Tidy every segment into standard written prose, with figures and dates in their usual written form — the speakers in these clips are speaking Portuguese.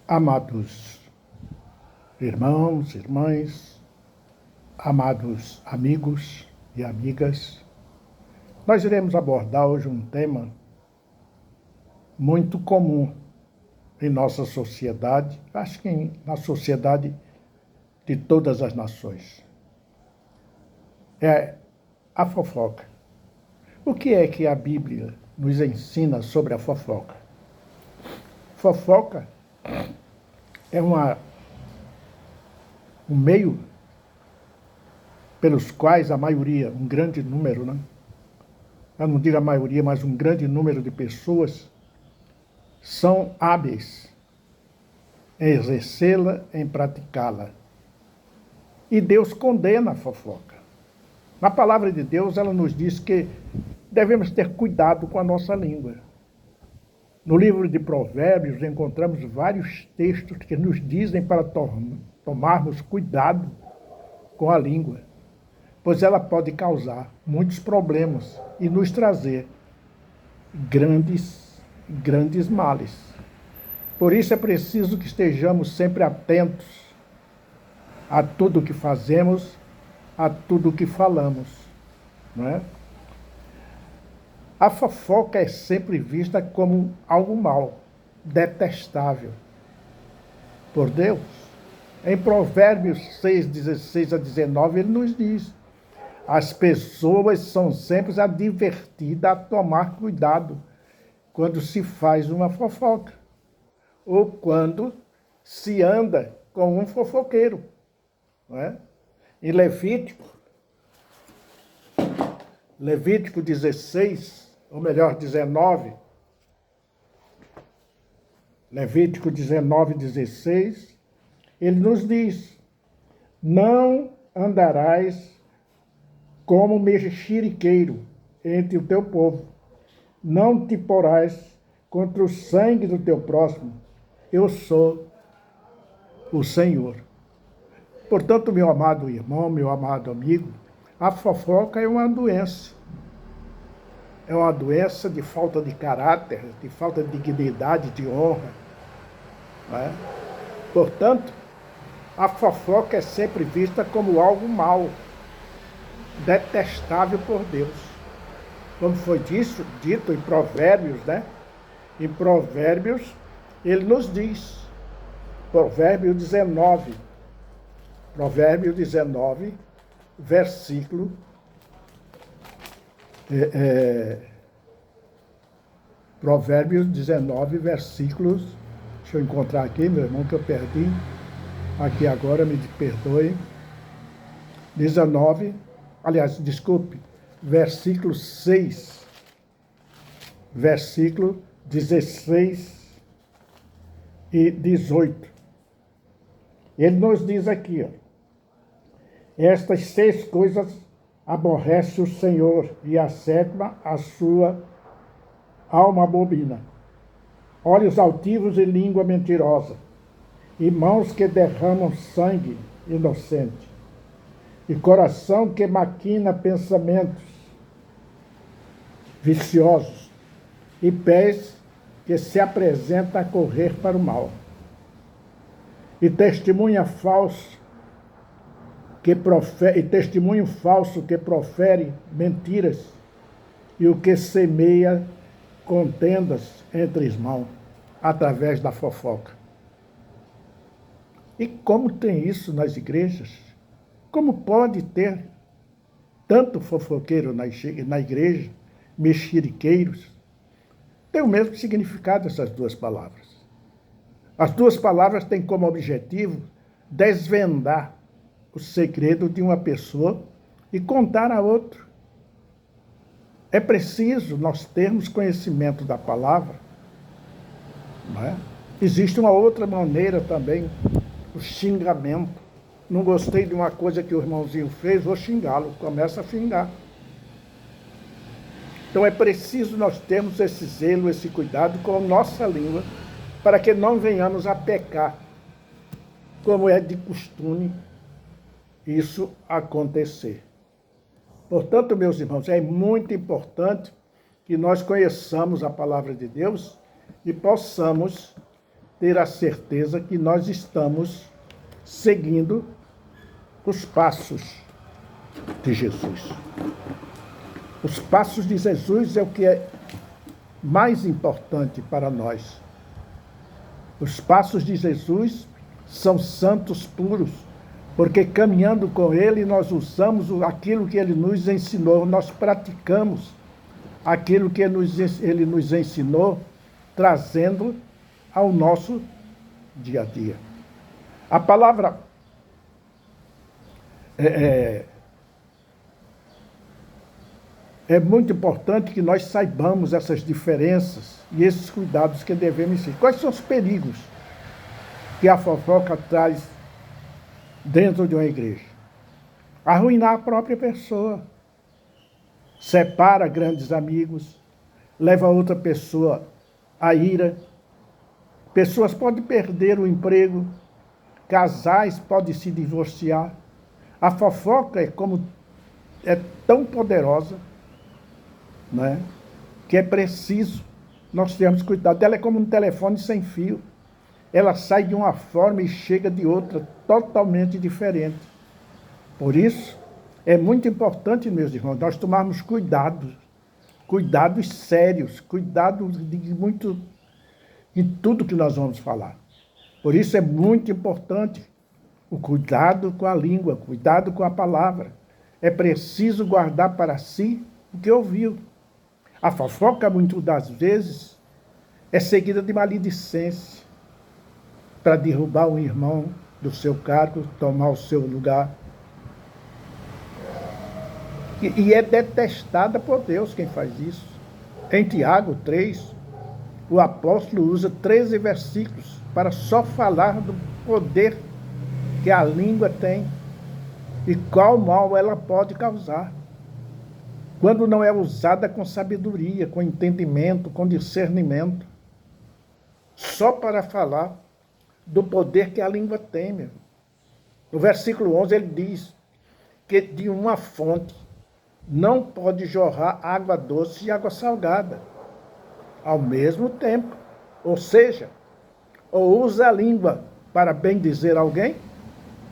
Amados irmãos, irmãs, amados amigos e amigas, nós iremos abordar hoje um tema muito comum em nossa sociedade, acho que na sociedade de todas as nações. É a fofoca. O que é que a Bíblia nos ensina sobre a fofoca? Fofoca é um meio pelos quais a maioria, um grande número, eu não digo a maioria, mas um grande número de pessoas são hábeis em exercê-la, em praticá-la. E Deus condena a fofoca. Na palavra de Deus, ela nos diz que devemos ter cuidado com a nossa língua. No livro de Provérbios, encontramos vários textos que nos dizem para tomarmos cuidado com a língua, pois ela pode causar muitos problemas e nos trazer grandes males. Por isso é preciso que estejamos sempre atentos a tudo o que fazemos, a tudo o que falamos, não é? A fofoca é sempre vista como algo mau, detestável por Deus. Em Provérbios 6, 16 a 19, ele nos diz: as pessoas são sempre advertidas a tomar cuidado quando se faz uma fofoca ou quando se anda com um fofoqueiro. Não é? Em Levítico 16, ou melhor, 19, Levítico 19, 16, ele nos diz: não andarás como mexeriqueiro entre o teu povo, não te porás contra o sangue do teu próximo, eu sou o Senhor. Portanto, meu amado irmão, meu amado amigo, a fofoca é uma doença. É uma doença de falta de caráter, de falta de dignidade, de honra. Não é? Portanto, a fofoca é sempre vista como algo mau, detestável por Deus. Como foi dito em Provérbios, né? Em Provérbios, ele nos diz, Provérbio 19, versículo Provérbios 19, versículos, deixa eu encontrar aqui, meu irmão, que eu perdi, aqui agora, me perdoe, 19, aliás, desculpe, versículo 6, versículo 16 e 18. Ele nos diz aqui, ó: estas 6 coisas aborrece o Senhor, e a 7ª a sua alma abomina: olhos altivos e língua mentirosa, e mãos que derramam sangue inocente, e coração que maquina pensamentos viciosos, e pés que se apresenta a correr para o mal, e testemunho falso que profere mentiras, e o que semeia contendas entre irmãos através da fofoca. E como tem isso nas igrejas? Como pode ter tanto fofoqueiro na igreja, mexeriqueiros? Tem o mesmo significado essas duas palavras. As duas palavras têm como objetivo desvendar o segredo de uma pessoa e contar a outro. É preciso nós termos conhecimento da palavra, não é? Existe uma outra maneira também, o xingamento. Não gostei de uma coisa que o irmãozinho fez, vou xingá-lo, começa a xingar. Então é preciso nós termos esse zelo, esse cuidado com a nossa língua, para que não venhamos a pecar, como é de costume isso acontecer. Portanto, meus irmãos, é muito importante que nós conheçamos a palavra de Deus e possamos ter a certeza que nós estamos seguindo os passos de Jesus. Os passos de Jesus é o que é mais importante para nós. Os passos de Jesus são santos puros, porque caminhando com Ele nós usamos aquilo que Ele nos ensinou, nós praticamos aquilo que Ele nos ensinou, trazendo ao nosso dia a dia. A palavra é muito importante que nós saibamos essas diferenças e esses cuidados que devemos ter. Quais são os perigos que a fofoca traz dentro de uma igreja? Arruinar a própria pessoa, separa grandes amigos, leva outra pessoa à ira, pessoas podem perder o emprego, casais podem se divorciar. A fofoca é tão poderosa, né, que é preciso nós termos cuidado. Ela é como um telefone sem fio. Ela sai de uma forma e chega de outra, totalmente diferente. Por isso, é muito importante, meus irmãos, nós tomarmos cuidados sérios, cuidados em tudo que nós vamos falar. Por isso é muito importante o cuidado com a língua, cuidado com a palavra. É preciso guardar para si o que ouviu. A fofoca, muitas das vezes, é seguida de maledicência para derrubar um irmão do seu cargo, tomar o seu lugar. E é detestada por Deus quem faz isso. Em Tiago 3, o apóstolo usa 13 versículos para só falar do poder que a língua tem e qual mal ela pode causar, quando não é usada com sabedoria, com entendimento, com discernimento, só para falar do poder que a língua tem, meu. No versículo 11 ele diz que de uma fonte não pode jorrar água doce e água salgada ao mesmo tempo. Ou seja, ou usa a língua para bem dizer alguém,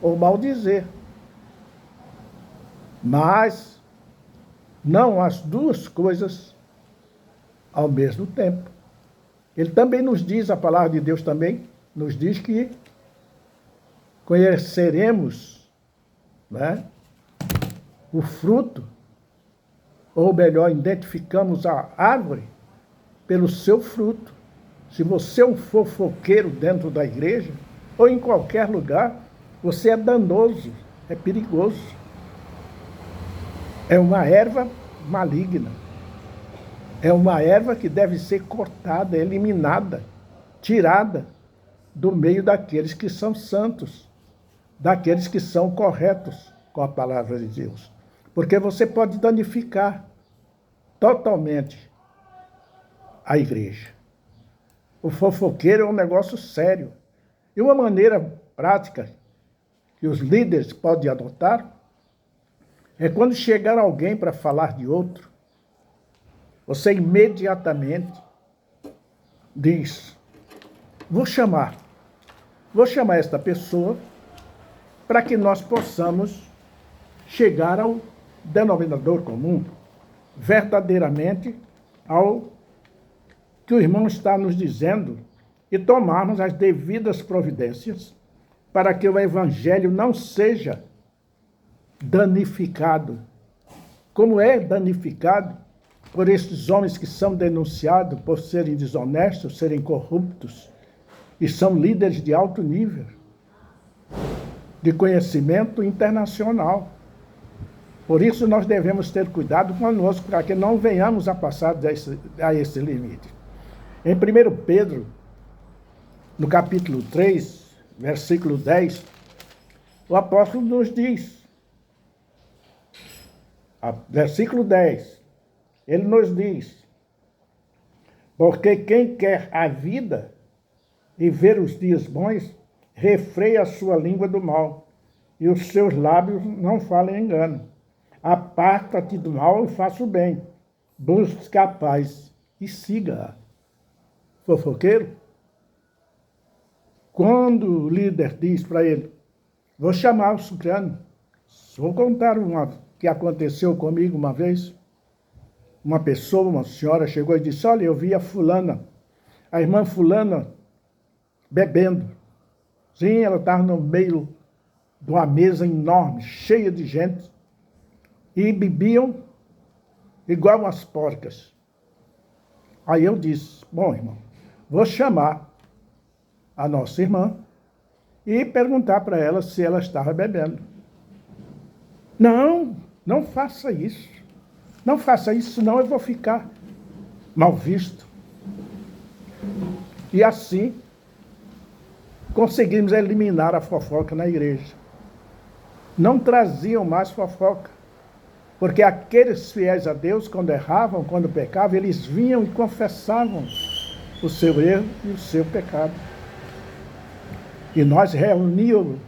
ou mal dizer. Mas não as duas coisas ao mesmo tempo. Ele também nos diz, a palavra de Deus também nos diz que conheceremos, né, o fruto, ou melhor, identificamos a árvore pelo seu fruto. Se você é um fofoqueiro dentro da igreja, ou em qualquer lugar, você é danoso, é perigoso. É uma erva maligna. É uma erva que deve ser cortada, eliminada, tirada do meio daqueles que são santos, daqueles que são corretos com a palavra de Deus. Porque você pode danificar totalmente a igreja. O fofoqueiro é um negócio sério. E uma maneira prática que os líderes podem adotar é quando chegar alguém para falar de outro, você imediatamente diz: vou chamar esta pessoa para que nós possamos chegar ao denominador comum, verdadeiramente ao que o irmão está nos dizendo, e tomarmos as devidas providências para que o evangelho não seja danificado, como é danificado por esses homens que são denunciados por serem desonestos, serem corruptos, e são líderes de alto nível, de conhecimento internacional. Por isso nós devemos ter cuidado conosco, para que não venhamos a passar a esse limite. Em 1 Pedro, no capítulo 3, versículo 10, o apóstolo nos diz, versículo 10, ele nos diz: porque quem quer a vida e ver os dias bons, refreia a sua língua do mal, e os seus lábios não falem engano. Aparta-te do mal e faça o bem, busca a paz e siga-a. Fofoqueiro? Quando o líder diz para ele, vou chamar o Cipriano, vou contar o que aconteceu comigo uma vez. Uma pessoa, uma senhora, chegou e disse, olha, eu vi a fulana, a irmã fulana, bebendo. Sim, ela estava no meio de uma mesa enorme, cheia de gente, e bebiam igual umas porcas. Aí eu disse, bom, irmão, vou chamar a nossa irmã e perguntar para ela se ela estava bebendo. Não, não faça isso. Não faça isso, senão eu vou ficar mal visto. E assim, conseguimos eliminar a fofoca na igreja. Não traziam mais fofoca, porque aqueles fiéis a Deus, quando erravam, quando pecavam, eles vinham e confessavam o seu erro e o seu pecado. E nós reuníamos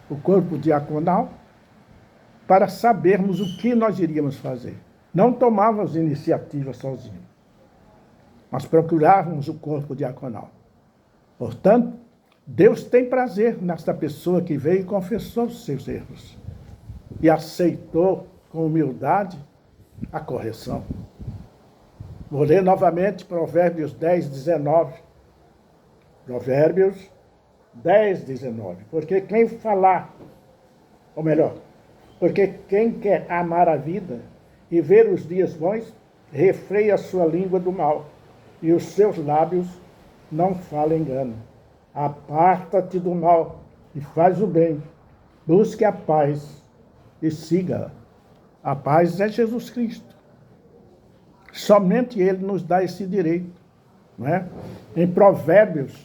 o corpo diaconal para sabermos o que nós iríamos fazer. Não tomávamos iniciativa sozinhos, mas procurávamos o corpo diaconal. Portanto, Deus tem prazer nesta pessoa que veio e confessou os seus erros e aceitou com humildade a correção. Vou ler novamente Provérbios 10, 19. Provérbios 10, 19. Porque quem falar, ou melhor, porque quem quer amar a vida e ver os dias bons, refreia a sua língua do mal, e os seus lábios não falam engano. Aparta-te do mal e faz o bem, busque a paz e siga. A paz é Jesus Cristo. Somente Ele nos dá esse direito, não é? Em Provérbios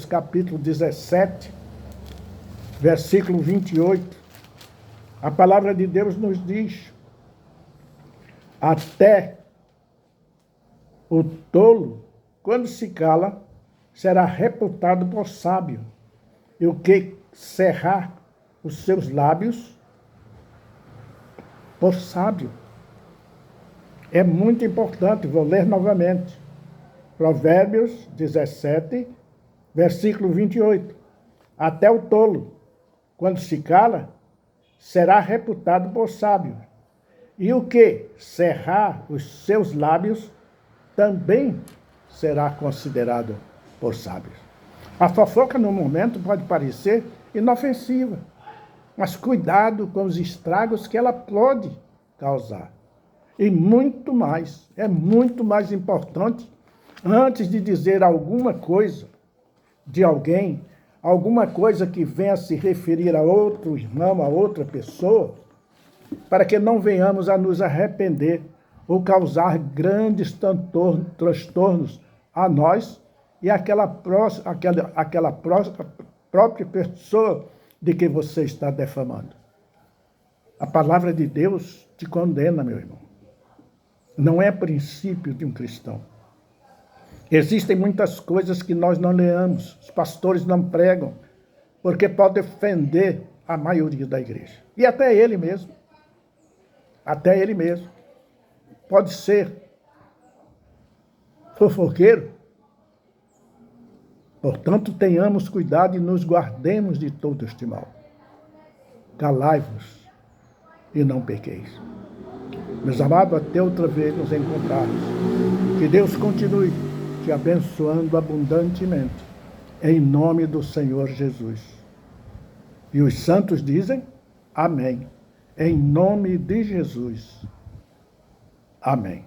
capítulo 17, versículo 28, a palavra de Deus nos diz, até o tolo, quando se cala, será reputado por sábio, e o que cerrar os seus lábios, por sábio. É muito importante, vou ler novamente. Provérbios 17, versículo 28. Até o tolo, quando se cala, será reputado por sábio, e o que cerrar os seus lábios também será considerado por sábios. A fofoca, no momento, pode parecer inofensiva, mas cuidado com os estragos que ela pode causar. E muito mais, é muito mais importante, antes de dizer alguma coisa de alguém, alguma coisa que venha se referir a outro irmão, a outra pessoa, para que não venhamos a nos arrepender ou causar grandes transtornos a nós e àquela própria pessoa de que você está defamando. A palavra de Deus te condena, meu irmão. Não é princípio de um cristão. Existem muitas coisas que nós não leamos, os pastores não pregam, porque pode ofender a maioria da igreja. E até ele mesmo. Até ele mesmo. Pode ser fofoqueiro. Portanto, tenhamos cuidado e nos guardemos de todo este mal. Calai-vos e não pequeis. Meus amados, até outra vez nos encontrarmos. Que Deus continue te abençoando abundantemente, em nome do Senhor Jesus. E os santos dizem, amém. Em nome de Jesus. Amém.